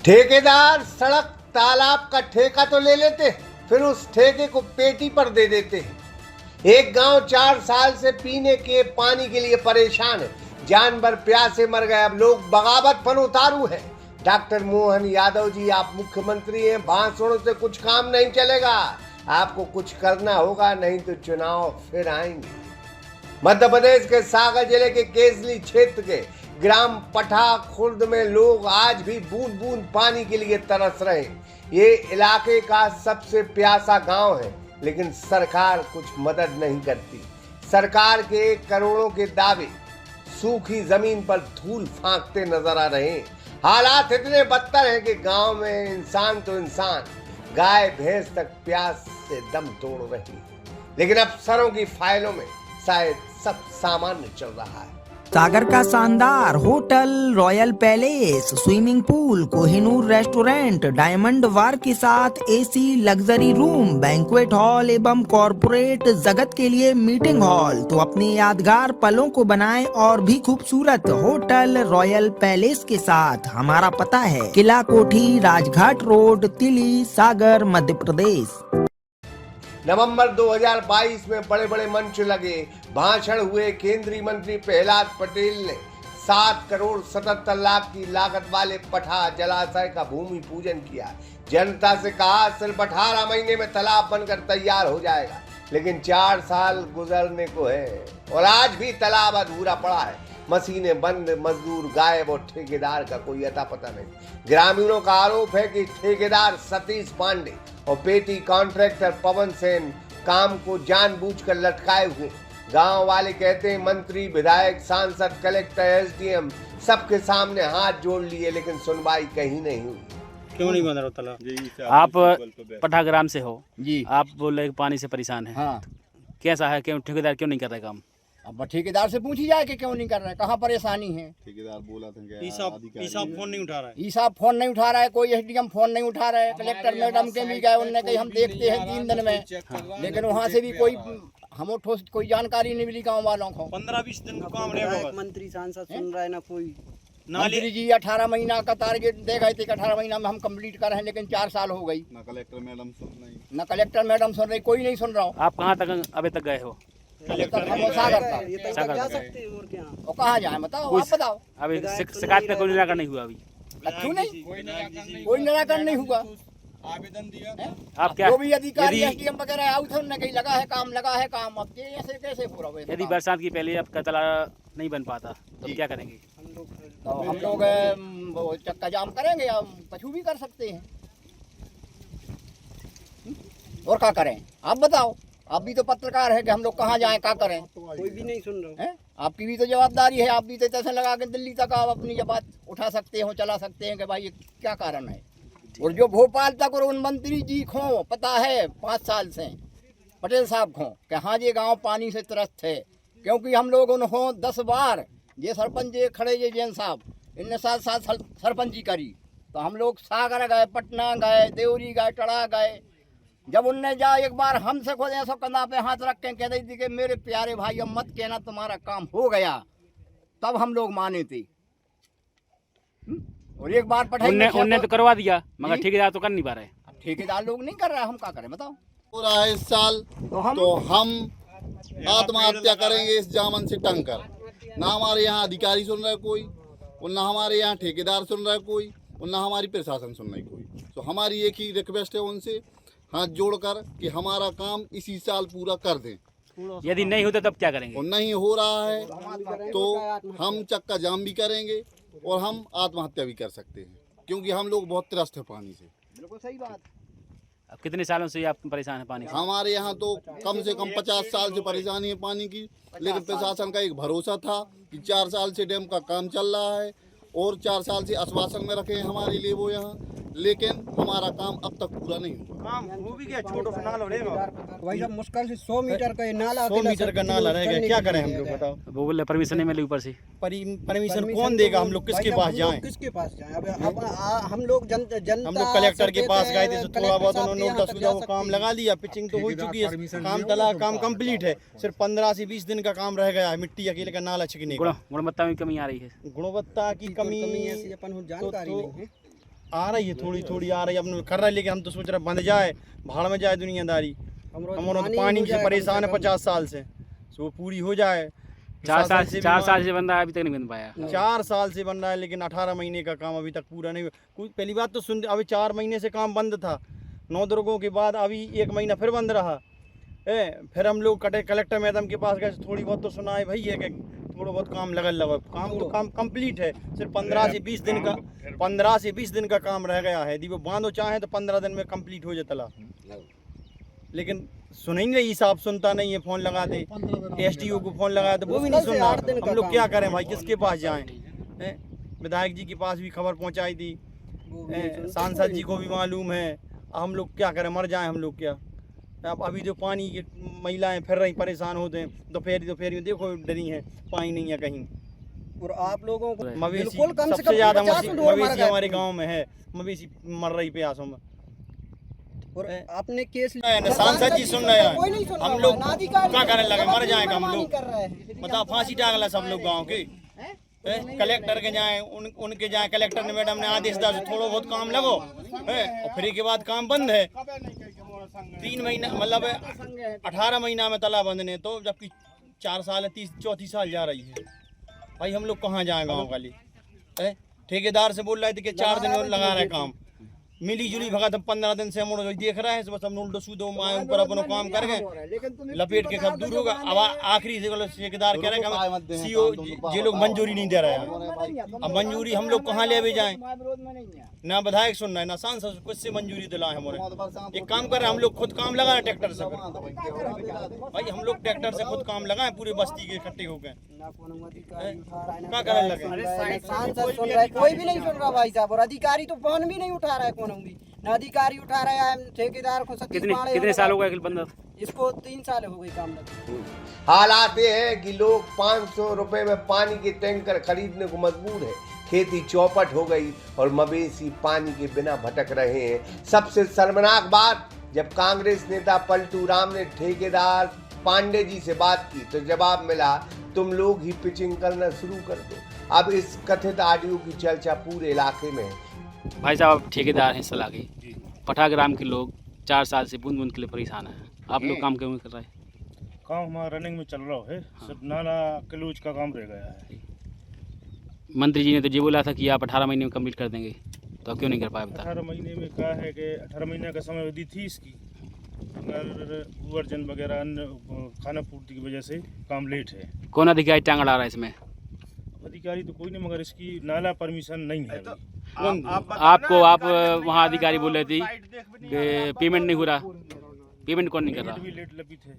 ठेकेदार सड़क तालाब का ठेका तो ले लेते हैं, फिर उस ठेके को पेटी पर दे देते हैं। एक गांव 4 साल से पीने के पानी के लिए परेशान है। जानवर प्यासे मर गए, अब लोग बगावत पर उतारू है। डॉक्टर मोहन यादव जी, आप मुख्यमंत्री हैं, भाषणों से कुछ काम नहीं चलेगा, आपको कुछ करना होगा, नहीं तो चुनाव फिर आएंगे। मध्य प्रदेश के सागर जिले के केसली क्षेत्र के ग्राम पठा खुर्द में लोग आज भी बूंद बूंद पानी के लिए तरस रहे हैं। ये इलाके का सबसे प्यासा गांव है, लेकिन सरकार कुछ मदद नहीं करती। सरकार के करोड़ों के दावे सूखी जमीन पर धूल फांकते नजर आ रहे हैं। हालात इतने बदतर हैं कि गांव में इंसान तो इंसान, गाय भैंस तक प्यास से दम तोड़ रही है। लेकिन अफसरों की फाइलों में शायद सब सामान्य चल रहा है। सागर का शानदार hotel, royal palace, swimming pool, Kohinoor restaurant, diamond bar के साथ AC luxury room, banquet hall एवं कॉरपोरेट जगत के लिए मीटिंग हॉल, तो अपने यादगार पलों को बनाएं और भी खूबसूरत। होटल रॉयल पैलेस के साथ हमारा पता है किला कोठी, राजघाट रोड, तिली, सागर, मध्य प्रदेश। नवंबर 2022 में बड़े बड़े मंच लगे, भाषण हुए। केंद्रीय मंत्री प्रहलाद पटेल ने 7 करोड़ 77 लाख की लागत वाले पठा जलाशय का भूमि पूजन किया। जनता से कहा सिर्फ 18 महीने में तालाब बनकर तैयार हो जाएगा, लेकिन 4 साल गुजरने को है और आज भी तालाब अधूरा पड़ा है। मशीनें बंद, मजदूर गायब और ठेकेदार का कोई अता पता नहीं। ग्रामीणों का आरोप है कि ठेकेदार सतीश पांडे और पेटी कॉन्ट्रैक्टर पवन सेन काम को जानबूझकर लटकाए हुए। गांव वाले कहते हैं मंत्री, विधायक, सांसद, कलेक्टर, एसडीएम सबके सामने हाथ जोड़ लिए, लेकिन सुनवाई कहीं नहीं हुई। क्यों नहीं बन रहा तालाब? आप पठा ग्राम से हो जी, आप बोल रहे पानी से परेशान है। हाँ। कैसा है, क्यों ठेकेदार क्यों नहीं कर रहे काम? अब ठेकेदार से पूछी जाए कि क्यों नहीं कर रहे हैं, कहाँ परेशानी है। ठेकेदार बोला था कि ईसाब फोन नहीं उठा रहा है। ईसाब फोन नहीं उठा रहा है, कोई एसडीएम फोन नहीं उठा रहा है। कलेक्टर मैडम के भी गए, उनने कही हम देखते हैं 3 दिन में, लेकिन वहाँ से भी कोई हम कोई जानकारी नहीं मिली गाँव वालों को। 15-20 दिन का काम रहेगा। मंत्री सांसद सुन रहा है ना कोई। मंत्री जी 18 महीना का टारगेट दे गए थे कि 18 महीना में हम कंप्लीट कर रहे हैं, लेकिन 4 साल हो गई। ना कलेक्टर मैडम सुन रही, न कलेक्टर मैडम सुन रही, कोई नहीं सुन रहा हो। आप कहाँ तक अभी तक गए हो? हम सागर था। ये तक सागर जा गए। सकते हैं और क्या। और कहाँ जाए बताओ, आप बताओ। अभी शिकायत का कोई निराकरण नहीं हुआ अभी? क्यों नहीं? कोई निराकरण नहीं हुआ। आवेदन दिया आप क्या जो भी अधिकारी यदि एसडीएम वगैरह आउट थे, उन्होंने कही लगा है काम। अब ये ऐसे कैसे पूरा होगा? यदि बरसात की पहले आपका तालाब नहीं बन पाता तो क्या करेंगे? तो हम लोग वो चक्का जाम करेंगे या कछु भी कर सकते हैं। और क्या करें आप बताओ? आप भी तो पत्रकार है कि हम लोग कहाँ जाएं, क्या करें? कोई भी नहीं सुन रहा। हैं? आपकी भी तो जवाबदारी है, आप भी तो तैसे लगा के दिल्ली तक आप अपनी ये बात उठा सकते हो, चला सकते हैं कि भाई ये क्या कारण है। और जो भोपाल तक और उन मंत्री जी को पता है 5 साल से, पटेल साहब को, कि हाँ ये गांव पानी से त्रस्त है, क्योंकि हम लोग उनको 10 बार ये सरपंच ये खड़े ये जैन साहब, इनने 7 साल सरपंची करी, तो हम लोग सागर गए, पटना गए, देवरी गए, टड़ा गए। जब उनने जा एक बार हमसे खुद ऐसा कंधा पे हाथ रख के कह दी थी कि मेरे प्यारे भाई अब मत कहना तुम्हारा काम हो गया, तब हम लोग माने थे। और एक बार उनने तो करवा दिया, मगर ठेकेदार तो कर नहीं पा रहे। ठेकेदार लोग नहीं कर रहा, हम क्या करें बताओ? हो रहा है इस साल तो हम आत्महत्या करेंगे इस जामन से टंग कर। ना हमारे यहाँ अधिकारी सुन रहा है कोई, और ना हमारे यहाँ ठेकेदार सुन रहा है कोई, और ना हमारी प्रशासन सुन रहा है कोई। तो हमारी एक ही रिक्वेस्ट है उनसे हाथ जोड़कर कि हमारा काम इसी साल पूरा कर दें। यदि नहीं होता तब क्या करेंगे? और नहीं हो रहा है तो हम चक्का जाम भी करेंगे और हम आत्महत्या भी कर सकते हैं, क्योंकि हम लोग बहुत त्रस्त है पानी से। बिल्कुल सही बात। अब कितने सालों से आप परेशान हैं पानी से? हमारे यहाँ तो कम से कम 50 साल से परेशानी है पानी की, लेकिन प्रशासन का एक भरोसा था कि 4 साल से डैम का काम चल रहा है और 4 साल से आश्वासन में रखे हैं हमारे लिए वो यहाँ, लेकिन हमारा काम अब तक पूरा नहीं हुआ। काम हो भी गया, छोटा सा नाला रहेगा। भाई साहब मुश्किल से 100 मीटर का ये नाला, 100 मीटर का नाला रहेगा, क्या करें हम लोग बताओ? वो बोले परमिशन नहीं मिली ऊपर से। परमिशन कौन देगा? हम लोग किसके पास जाएं? किसके पास जाएं? अब हम लोग जनता हम लोग कलेक्टर के पास गए थे, तो थोड़ा बहुत उन्होंने उल्टा सीधा वो काम लगा लिया। पिचिंग तो हो चुकी है, काम कंप्लीट है, सिर्फ 15 से 20 दिन का काम रह गया है। मिट्टी अकेले का नाला छिकने का। गुणवत्ता में कमी आ रही है। गुणवत्ता की कमी ऐसी अपन जानकारी नहीं है। आ रही है, थोड़ी थोड़ी आ रही है, अपने कर रहा है, लेकिन हम तो सोच रहे बंद जाए, भाड़ में जाए दुनियादारी। हम तो पानी से परेशान है 50 साल से, सो वो पूरी हो जाए। 4 साल से बन रहा है, अभी तक नहीं बन पाया। 4 साल से बन रहा है, लेकिन 18 महीने का काम अभी तक पूरा नहीं हुआ। कुछ पहली बात तो सुन, अभी 4 महीने से काम बंद था, 9 दुर्गों के बाद अभी 1 महीना फिर बंद रहा। फिर हम लोग कलेक्टर मैडम के पास गए, थोड़ी बहुत तो सुना है भाई है कि थोड़ा बहुत काम लगा काम तो काम कंप्लीट है, सिर्फ 15 से 20 दिन का काम रह गया है। यदि वो बांधो चाहे तो 15 दिन में कंप्लीट हो जाता, लेकिन सुनेंगे हिसाब सुनता नहीं है। फोन लगा दे, SDO को फोन लगाया तो वो भी नहीं सुन रहा। हम लोग क्या करें भाई, किसके पास जाएं? विधायक जी के पास भी खबर पहुंचाई थी, सांसद जी को भी मालूम है। हम लोग क्या करें, मर जाएं हम लोग क्या? अब अभी जो पानी की महिलाएं फिर रही परेशान होते हैं, दोपहर में देखो डरी हैं, पानी नहीं है कहीं। और आप लोगों को मवेशी बिल्कुल कम से सबसे कम ज्यादा 50 ढोर मर मवेशी गए। हमारे गांव में है, मवेशी मर रही प्यासों में। और आपने केस सांसद जी सुन रहे कोई नहीं हैं, सुन हम रहा लोग है, ना अधिकारी क्या करने लगे, मर जाएगा हम नहीं लोग। कर रहे हैं। मतलब फांसी टांगला सब लोग गांव के। कलेक्टर के जाए, उनके जाए, कलेक्टर ने मैडम ने आदेश दिया थोड़ा बहुत काम लगो, और फिर के बाद काम बंद है। 3 महीना मतलब 18 महीना में ताला बंद ने, तो जबकि 4 साल 34 साल जा रही है। भाई हम लोग कहाँ जाए गाँव वाले? ठेकेदार से बोल रहे थे कि 4 दिन में लगा रहे काम, मिली जुली भगत 15 दिन से हम देख रहे हैं, बस हम उल्टो सूदो माए ऊपर अपना काम कर गए, लपेट के कब दूर होगा। अब आखिरी ठेकेदार कह रहे हैं सीओ ये लोग मंजूरी नहीं दे रहे हैं। अब मंजूरी हम लोग कहाँ ले भी जाएं? ना विधायक सुन रहे, ना सांसद कुछ से मंजूरी दिलाए हमारे। एक काम कर रहे हैं, हम लोग खुद काम लगाए ट्रैक्टर से। भाई हम लोग ट्रैक्टर से खुद काम लगाए, पूरे बस्ती के इकट्ठे हो गए। क्या करने लगे? सांसद सुन रहा है, कोई भी नहीं सुन रहा भाई साहब। और अधिकारी तो फोन भी नहीं उठा रहा है, कौन होंगी ना अधिकारी उठा रहा है। ठेकेदार को कितने साल हो गए बंद? इसको 3 साल हो गए काम लगे। हालात ये है कि लोग 500 रुपए में पानी के टैंकर खरीदने को मजबूर है। खेती चौपट हो गई और मवेशी पानी के बिना भटक रहे हैं। सबसे शर्मनाक बात, जब कांग्रेस नेता पलटू राम ने ठेकेदार पांडे जी से बात की तो जवाब मिला, तुम लोग ही पिचिंग करना शुरू कर दो। अब इस कथित ऑडियो की चर्चा पूरे इलाके में है। भाई साहब ठेकेदार हैं सलाह के, पठा ग्राम के लोग 4 साल से बूंद बूंद के लिए परेशान हैं। आप लोग काम क्यों कर रहे हैं? काम हमारा रनिंग में चल रहा है, सिर्फ नाला क्लूज का काम रह गया है। मंत्री जी ने तो ये बोला था कि आप 18 महीने में कंप्लीट कर देंगे, तो आप क्यों नहीं कर पाए? बता। 18 महीने में क्या है कि 18 महीने का समय अवधि थी इसकी, मगर भूअर्जन वगैरह अन्य खाना पूर्ति की वजह से काम लेट है। कौन अधिकारी टांग अड़ा रहा है इसमें? अधिकारी तो कोई नहीं, मगर इसकी नाला परमिशन नहीं है। आप वहाँ अधिकारी बोल रहे थे कि पेमेंट नहीं हो रहा। पेमेंट कौन नहीं कर रहा? भी लेट लगी थे।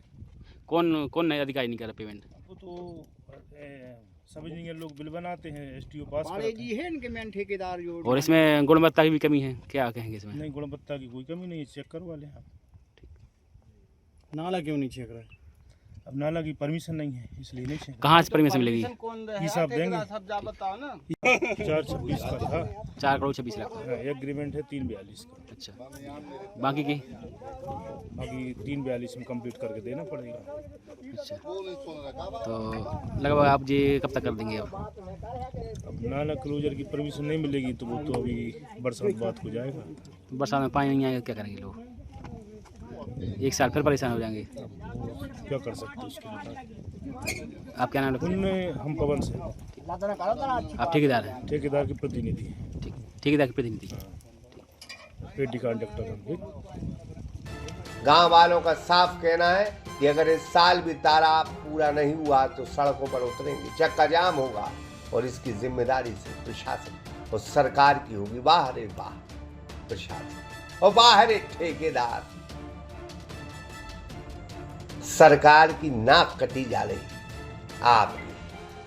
कौन अधिकारी नहीं कर रहा पेमेंट? वो तो सब इंजीनियर लोग बिल बनाते हैं, SDO पास पाड़े करते जी हैं। है इनके मेन ठेकेदार जो। और इसमें गुणवत्ता की भी कमी है, क्या कहेंगे इसमें? नहीं, गुणवत्ता की कोई कमी नहीं, चेक करवा लें आप। नाला क्यों नहीं चेक रहे? अब नाला की परमिशन नहीं है, इसलिए नहीं चेक। कहाँ से परमिशन मिलेगी? हिसाब देंगे। 426 का था, 4 करोड़ 26 लाख। एग्रीमेंट है 342 का। अच्छा, बाकी की? बाकी 342 में कंप्लीट करके देना पड़ेगा। अच्छा, तो लगभग आप जी कब तक कर देंगे? अब नाला क्लोजर की परमिशन नहीं मिलेगी तो वो तो अभी बरसात बाद हो जाएगा। बरसात में पानी नहीं आएगा, क्या करेंगे लोग? 1 साल फिर परेशान हो जाएंगे। क्या कर सकते हैं उसके लिए? आप क्या नाम रखते उनमें हम पवन से, हैं? आप ठेकेदार हैं? ठेकेदार के प्रतिनिधि हैं, ठीक, ठेकेदार के प्रतिनिधि। पेटी कंडक्टर हम भी। गांव वालों का साफ कहना है कि अगर इस साल भी तालाब पूरा नहीं हुआ तो सड़कों पर उतरेंगे, चक्का जाम होगा और इसकी जिम्मेदारी से प्रशासन और सरकार की होगी। बाहर रे बाहर प्रशासन और बाहर एक ठेकेदार। सरकार की नाक कटी जा रही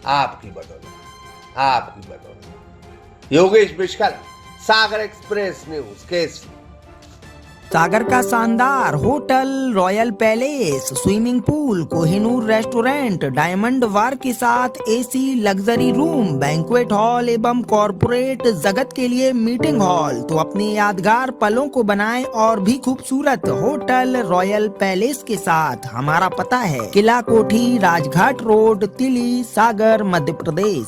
आपकी बदौलत। Yogesh Bishkal, Sagar express news, Kesari. सागर का शानदार hotel, royal palace, swimming pool, Kohinoor restaurant, diamond bar के साथ AC luxury room, banquet hall एवं कॉर्पोरेट जगत के लिए मीटिंग हॉल। तो अपने यादगार पलों को बनाएं और भी खूबसूरत होटल रॉयल पैलेस के साथ। हमारा पता है किला कोठी, राजघाट रोड, तिली, सागर, मध्य प्रदेश।